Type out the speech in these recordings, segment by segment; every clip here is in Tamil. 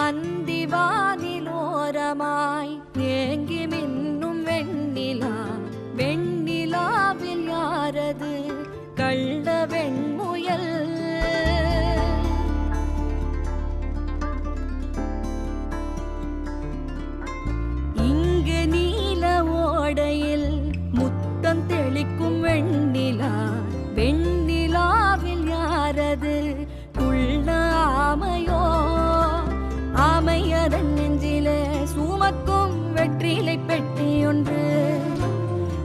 அந்திவானிலோரமாய் ஏங்கி மின்னும் வெண்ணிலா, வெண்ணிலாவில் யாரது கள்ள வெண்முயல்? இங்கு நீல ஓடையில் முத்தம் தெளிக்கும் வெண்ணிலா, வெண்ணிலாவில் யாரது குள்ள ஆமையோ? ஆமையதன் நெஞ்சிலே சுமக்கும் வெற்றிலை பெட்டி ஒன்று,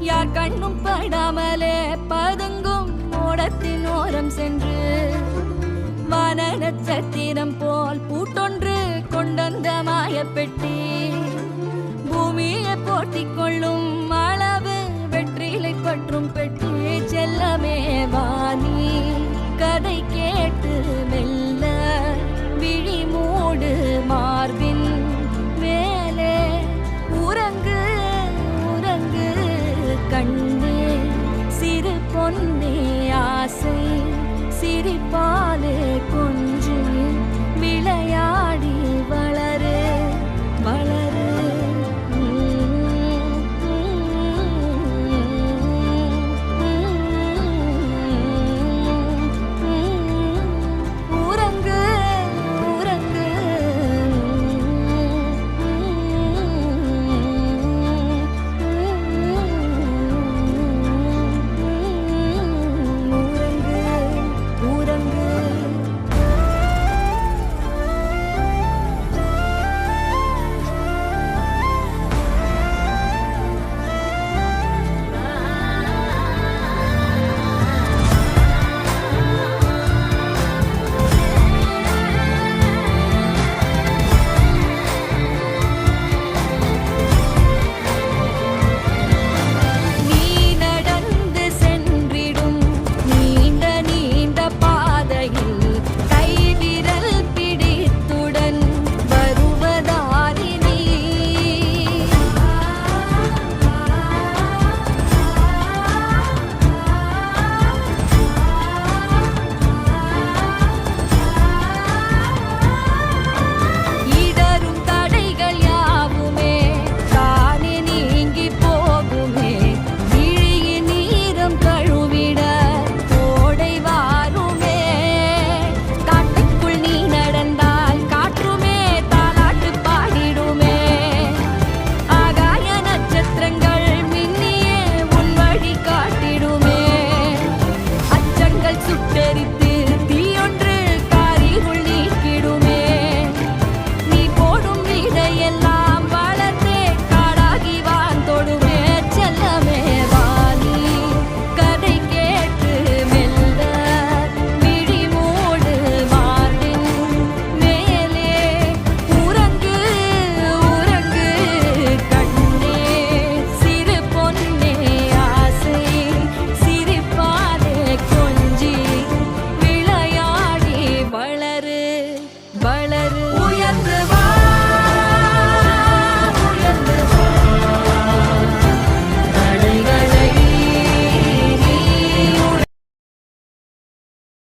யார் கண்ணும் படாமலே பதுங்கும் ஓடத்தின் ஓரம் சென்று, வான நட்சத்திரம் போல் பூட்டொன்று கொண்டந்த மாயப்பெட்டி, பூமியை போட்டிக் கொள்ளும் அளவு வெற்றிலை பற்றும் பெட்டி. செல்லமே வாணி கதை கேட்டு மெல்ல விழி மூடு மார்பின் மேலே, உறங்கு உறங்கு கண்ணே சிறு பொன்னே, ஆசை சிரிப்பாலே கொண்டு